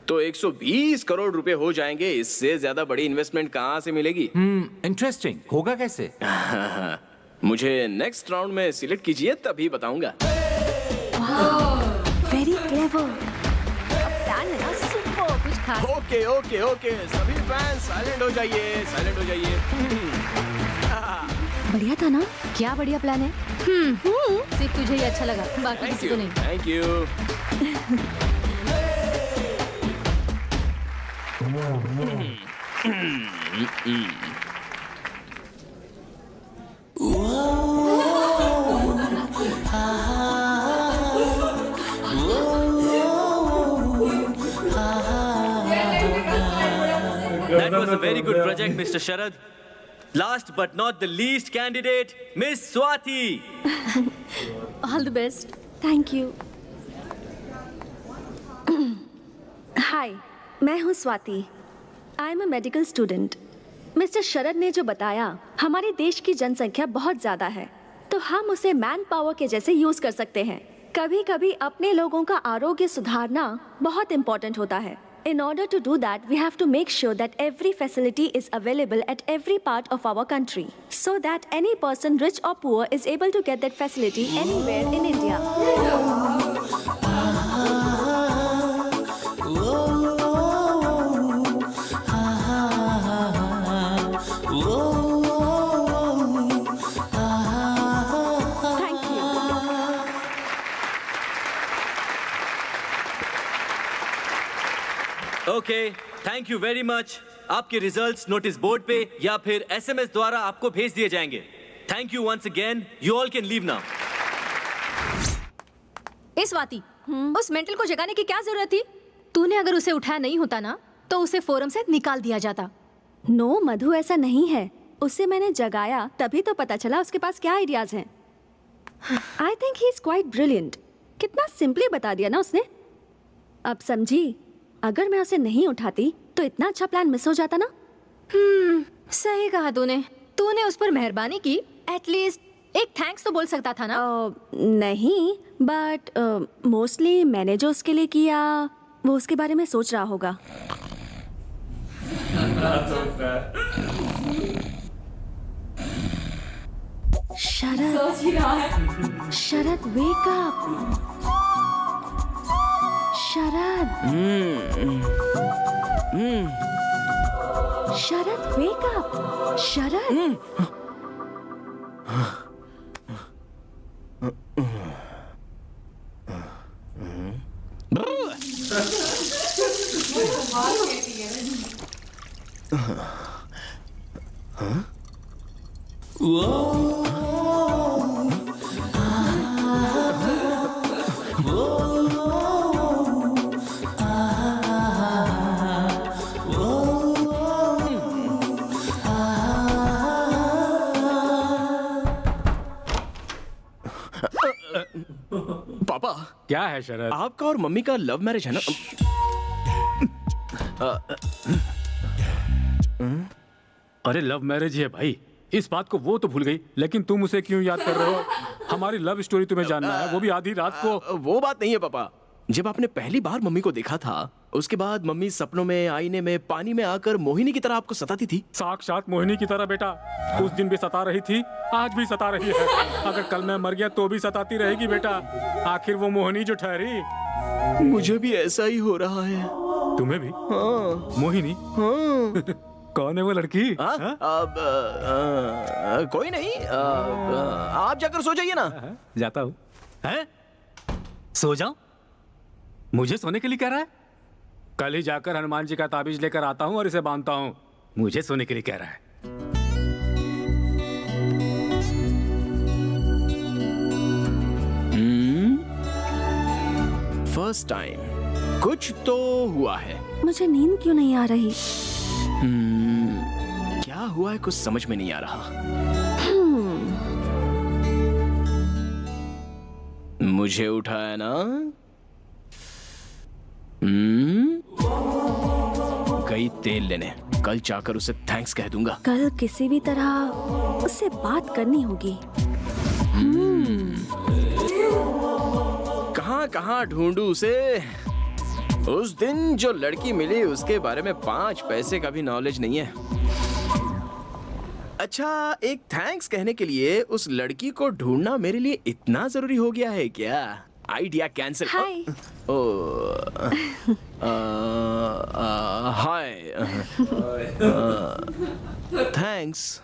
तो 120 करोड़ रुपए हो जाएंगे। इससे ज्यादा बड़ी इन्वेस्टमेंट कहाँ से मिलेगी? इंटरेस्टिंग। होगा कैसे? मुझे नेक्स्ट राउंड में सिलेक्ट कीजिए, तभी बताऊंगा। Very clever. प्लान है ना सुपर, कुछ खास। ओके ओके ओके, सभी फैंस साइलेंट हो जाइए, साइलेंट हो जाइए। बढ़िया था ना? क्या बढ़िया प्लान है। सिर्फ तुझे ही अच्छा लगा, बाकी किसी को नहीं। Thank you. That was a very good project, Mr. Sharad. Last but not the least candidate, Miss Swati. All the best. Thank you. Hi, मैं हूँ Swati. I am a medical student. Mister Sharad ने जो बताया, हमारे देश की जनसंख्या बहुत ज़्यादा है, तो हम उसे मैन पावर के जैसे यूज़ कर सकते हैं। कभी कभी अपने लोगों का आरोग्य सुधारना बहुत इम्पोर्टेंट होता है। In order to do that, we have to make sure that every facility is available at every part of our country, so that any person, rich or poor, is able to get that facility anywhere in India. Thank you. Okay, thank you very much. आपके results notice board पे या फिर SMS द्वारा आपको भेज दिए जाएंगे। Thank you once again. You all can leave now. ए स्वाति, उस मेंटल को जगाने की क्या जरूरत थी? तूने अगर उसे उठाया नहीं होता ना, तो उसे फोरम से निकाल दिया जाता। नो मधु, ऐसा नहीं है। उसे मैंने जगाया तभी तो पता चला उसके पास क्या आइडियाज हैं। I think he is quite brilliant. कितना सिंपली बता दिया ना उसने। अब समझी, अगर मैं उसे नहीं उठाती तो इतना अच्छा प्लान मिस हो जाता ना। सही कहा तूने। तूने उस पर मेहरबानी की, एटलीस्ट एक थैंक्स तो बोल सकता था ना। नहीं, बट मोस्टली मैंने जो उसके लिए किया वो उसके बारे में सोच रहा होगा। शरद, शरद वेक अप। शरद, शरद वेक अप। शरद, पापा, क्या है शरद? आपका और मम्मी का लव मैरिज है ना? अरे लव मैरिज ही है भाई। इस बात को वो तो भूल गई, लेकिन तुम उसे क्यों याद कर रहे हो? हमारी लव स्टोरी तुम्हें जानना है, वो भी आधी रात को। वो बात नहीं है पापा। जब आपने पहली बार मम्मी को देखा था, उसके बाद मम्मी सपनों में, आईने में, पानी में आकर मोहिनी की तरह आपको सताती थी। साक्षात मोहिनी की तरह बेटा। उस दिन भी सता रही थी, आज भी सता रही है। अगर कल मैं मर गया तो भी सताती रहेगी बेटा। आखिर वो मोहिनी जो ठहरी। मुझे भी ऐसा ही हो रहा है। तुम्हें भी? हाँ। मोहिनी? हाँ। कौन है वो लड़की? कोई नहीं। आप जाकर सो जाइए ना। जाता हूँ। हैं? सो जाऊं? मुझे सोने के लिए कह रहा है? कल ही जाकर हनुमान जी का ताबीज लेकर आता हूँ और इसे बांधता हूँ। मुझे सोने के लिए कह रहा है। फर्स्ट टाइम कुछ तो हुआ है। मुझे नींद क्यों नहीं आ रही? क्या हुआ है कुछ समझ में नहीं आ रहा। मुझे उठाया ना? गई तेल लेने। कल जाकर उसे थैंक्स कह दूंगा। कल किसी भी तरह उससे बात करनी होगी। कहाँ कहाँ ढूंढूं उसे? उस दिन जो लड़की मिली उसके बारे में 5 पैसे का भी नॉलेज नहीं है। अच्छा, एक थैंक्स कहने के लिए उस लड़की को ढूंढना मेरे लिए इतना जरूरी हो गया है क्या? Idea cancel. Hi. Hi. Thanks.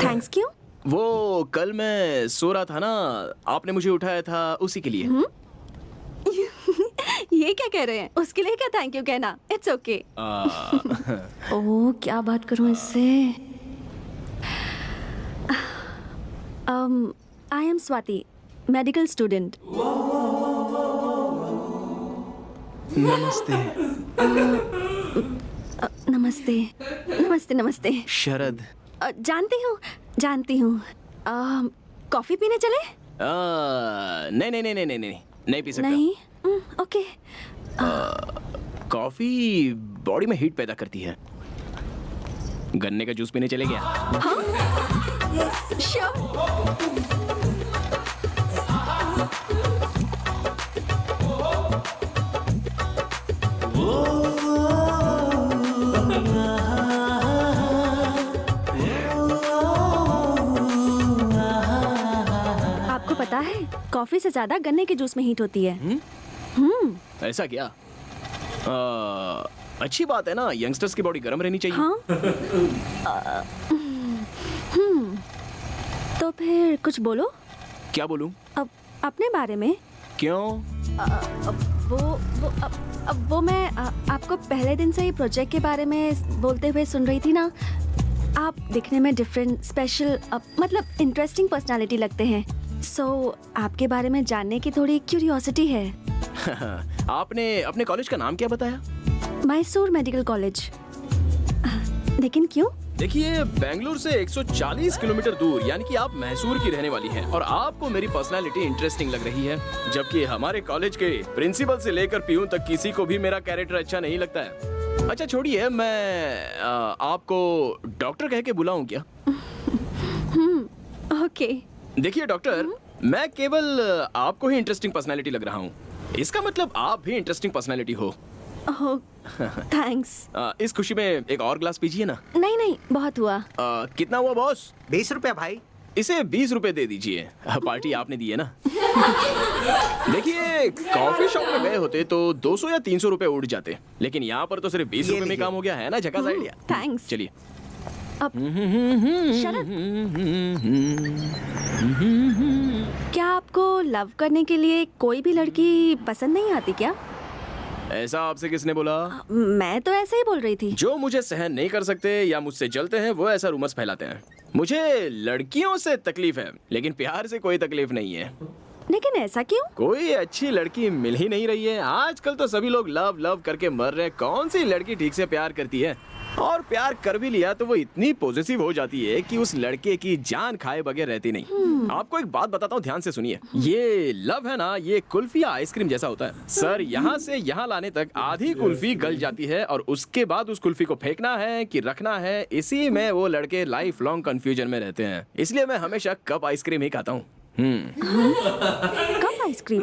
Thanks क्यों? वो कल मैं सो रहा था ना, आपने मुझे उठाया था उसी के लिए। ये क्या कह रहे हैं? उसके लिए क्या थैंक यू कहना? It's okay. ओह, क्या बात करूं इससे? I am Swati, medical student. नमस्ते। नमस्ते नमस्ते नमस्ते। शरद। जानती हूँ। कॉफी पीने चले? नहीं पी सकता। नहीं। ओके। कॉफी बॉडी में हीट पैदा करती है। गन्ने का जूस पीने चले गया। श्योर। आपको पता है, कॉफी से ज्यादा गन्ने के जूस में हीट होती है। ऐसा क्या? अच्छी बात है ना, यंगस्टर्स की बॉडी गर्म रहनी चाहिए। हाँ। तो फिर कुछ बोलो। क्या बोलूं? अब अपने बारे में। क्यों? वो मैं आपको पहले दिन से ही प्रोजेक्ट के बारे में बोलते हुए सुन रही थी ना। आप दिखने में डिफरेंट, स्पेशल, मतलब इंटरेस्टिंग पर्सनालिटी लगते हैं। सो आपके बारे में जानने की थोड़ी क्यूरियोसिटी है। आपने अपने कॉलेज का नाम क्या बताया? Mysore medical college. लेकिन क्यों? देखिए, बेंगलुरु से 140 किलोमीटर दूर, यानी कि आप मैसूर की रहने वाली हैं और आपको मेरी पर्सनालिटी इंटरेस्टिंग लग रही है, जबकि हमारे कॉलेज के प्रिंसिपल से लेकर पीयून तक किसी को भी मेरा कैरेक्टर अच्छा नहीं लगता है। अच्छा छोड़िए, मैं आपको डॉक्टर कह के बुलाऊं क्या? ओके। देखिए डॉक्टर, मैं केवल आपको ही इंटरेस्टिंग पर्सनालिटी लग रहा हूँ, इसका मतलब आप भी इंटरेस्टिंग पर्सनालिटी हो। ओह, थैंक्स। इस खुशी में एक और ग्लास पीजिए ना। नहीं, बहुत हुआ। कितना हुआ बॉस? 20 रुपया भाई। इसे 20 रुपए दे दीजिए, पार्टी आपने दी है ना। देखिए, कॉफी शॉप में गए होते तो 200 या 300 रुपए उड़ जाते, लेकिन यहाँ पर तो सिर्फ 20 रुपए में काम हो गया है ना। झकास आइडिया। थैंक्स। चलिए। अब शरद, क्या आपको लव करने के लिए कोई भी लड़की पसंद नहीं आती क्या? ऐसा आपसे किसने बोला? मैं तो ऐसे ही बोल रही थी। जो मुझे सहन नहीं कर सकते या मुझसे जलते हैं वो ऐसा रूमर्स फैलाते हैं। मुझे लड़कियों से तकलीफ है, लेकिन प्यार से कोई तकलीफ नहीं है। लेकिन ऐसा क्यों? कोई अच्छी लड़की मिल ही नहीं रही है। आजकल तो सभी लोग लव लव करके मर रहे हैं। कौन सी लड़की ठीक से प्यार करती है? और प्यार कर भी लिया तो वो इतनी पॉजिटिव हो जाती है कि उस लड़के की जान खाए बगैर रहती नहीं। आपको एक बात बताता हूँ, ध्यान से सुनिए। ये लव है ना, ये कुल्फी या आइसक्रीम जैसा होता है। सर, यहाँ से यहाँ लाने तक आधी कुल्फी गल जाती है और उसके बाद उस कुल्फी को फेंकना है कि रखना है, इसी में वो लड़के लाइफ लॉन्ग कंफ्यूजन में रहते हैं। इसलिए मैं हमेशा कप आइसक्रीम ही खाता हूँ। Cup ice cream?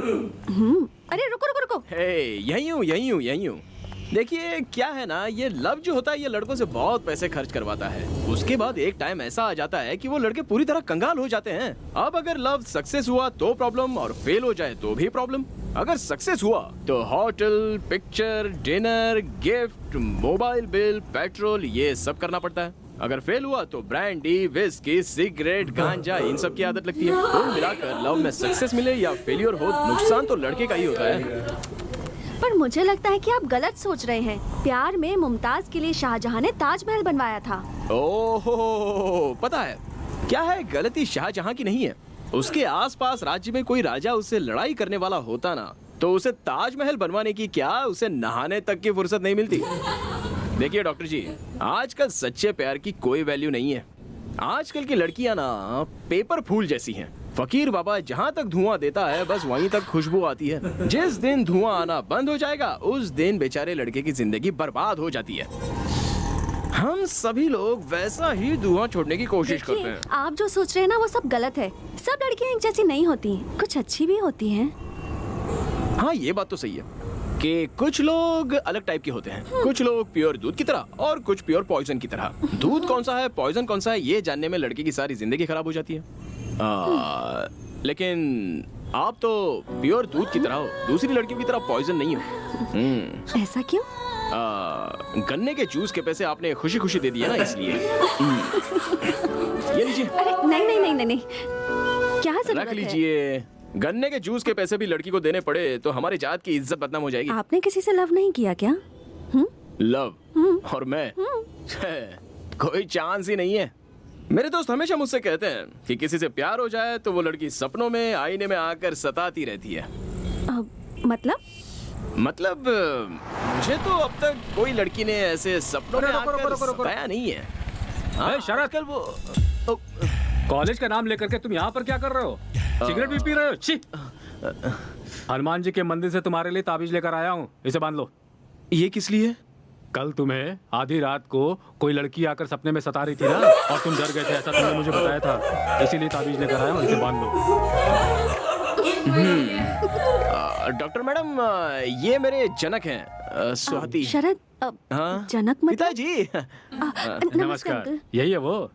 अरे रुको। यही हूँ। देखिए, क्या है ना, ये लव जो होता है ये लड़कों से बहुत पैसे खर्च करवाता है। उसके बाद एक टाइम ऐसा आ जाता है कि वो लड़के पूरी तरह कंगाल हो जाते हैं। अब अगर लव सक्सेस हुआ तो प्रॉब्लम, और फेल हो जाए तो भी प्रॉब्लम। अगर सक्सेस हुआ तो hotel, picture, dinner, gift, mobile bill, petrol, ये सब करना पड़ता है। अगर फेल हुआ तो ब्रांडी, विस्की, सिगरेट, गांजा, इन सब की आदत लगती है। कुल मिलाकर लव में सक्सेस मिले या फेलियर हो, नुकसान तो लड़के का ही होता है। पर मुझे लगता है कि आप गलत सोच रहे हैं। प्यार में मुमताज के लिए शाहजहां ने ताजमहल बनवाया था। ओहो, पता है क्या है, गलती शाहजहां की नहीं है। उसके आसपास राज्य में कोई राजा उससे लड़ाई करने वाला होता ना, तो उसे ताजमहल बनवाने की क्या, उसे नहाने तक की फुर्सत नहीं मिलती। देखिए डॉक्टर जी, आजकल सच्चे प्यार की कोई वैल्यू नहीं है। आजकल की लड़कियां ना पेपर फूल जैसी हैं। फकीर बाबा जहाँ तक धुआं देता है बस वहीं तक खुशबू आती है। जिस दिन धुआं आना बंद हो जाएगा उस दिन बेचारे लड़के की जिंदगी बर्बाद हो जाती है। हम सभी लोग वैसा ही धुआं छोड़ने की कोशिश करते हैं। आप जो सोच रहे हैं ना वो सब गलत है। सब लड़कियां एक जैसी नहीं होती, कुछ अच्छी भी होती हैं। हाँ, ये बात तो सही है। कि कुछ लोग अलग टाइप के होते हैं। कुछ लोग प्योर दूध की तरह और कुछ प्योर पॉइजन की तरह। दूध कौन सा है, पॉइजन कौन सा है, ये जानने में लड़के की सारी जिंदगी खराब हो जाती है। लेकिन आप तो प्योर दूध की तरह हो, दूसरी लड़कियों की तरह पॉइजन नहीं हो। ऐसा क्यों? गन्ने के जूस के पैसे आपने खुशी खुशी दे दिए ना, इसलिए। ये लीजिए, अरे नहीं नहीं नहीं नहीं नहीं, क्या रख जरूरत है? लीजिए। गन्ने के जूस के पैसे भी लड़की को देने पड़े तो हमारी जात की इज्जत बदनाम हो जाएगी। आपने किसी से लव नहीं किया क्या? लव और मैं कोई चांस ही नहीं है। मेरे दोस्त हमेशा मुझसे कहते हैं कि किसी से प्यार हो जाए तो वो लड़की सपनों में आईने में आकर सताती रहती है। मतलब? मतलब मुझे तो अब तक कोई लड़की ने ऐसे सपनों में आकर सताया नहीं है। हाँ, शरद, कल वो कॉलेज का नाम लेकर के तुम यहाँ पर क्या कर रहे हो? सिगरेट भी पी रहे हो? छी! हनुमान जी के मंदिर से तुम्हारे लिए ताबीज लेकर आया हूँ, इसे बांध लो। ये किस लिए? कल तुम्हें आधी रात को कोई लड़की आकर सपने में सता रही थी ना, और तुम डर गए थे, ऐसा तुमने मुझे बताया था, इसीलिए ताबीज लेकर आया हूँ, इसे बांध लो। डॉक्टर मैडम, ये मेरे जनक हैं, स्वाति। शरद, हाँ? जनक मतलब? पिताजी। नमस्कार अंकल। यही है वो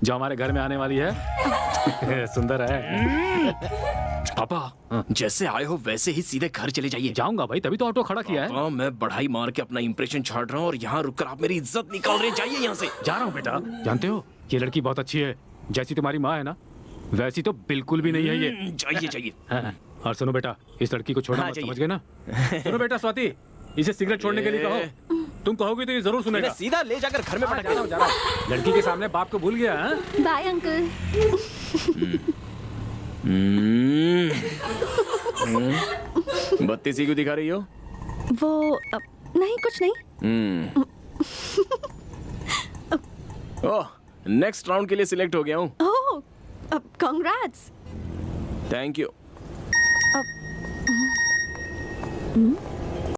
जो हमारे घर में आने वाली है। सुंदर है। पापा, जैसे आए हो वैसे ही सीधे घर चले जाइए। जाऊंगा भाई, तभी तो ऑटो खड़ा किया है। पापा, मैं बढ़ाई मार के अपना इंप्रेशन छाड़ रहा हूँ और यहाँ रुककर आप मेरी इज्जत निकाल रहे हैं। जाइए यहाँ से। जा रहा हूँ बेटा। जानते हो, ये लड़की बहुत अच्छी है, जैसी तुम्हारी माँ है ना, वैसी तो बिल्कुल भी नहीं है ये। जाइए जाइए। हाँ, और सुनो बेटा, इस लड़की को छोड़ना हाँ, मत, जाइए। समझ गए ना? सुनो बेटा स्वाति, इसे सिगरेट छोड़ने के लिए कहो। तुम कहोगे तो ये जरूर सुनेगा। मैं सीधा ले जाकर घर में हाँ, पटक जा रहा हूँ, जा रहा हूँ। लड़की के सामने बाप को भूल गया। हाँ? Bye uncle. बत्ती सी क्यों दिखा रही हो? वो नहीं, कुछ नहीं। ओह, नेक्स्ट राउंड के लिए सिलेक्ट हो गया हूँ। ओह, कांग्रेट्स। Thank you.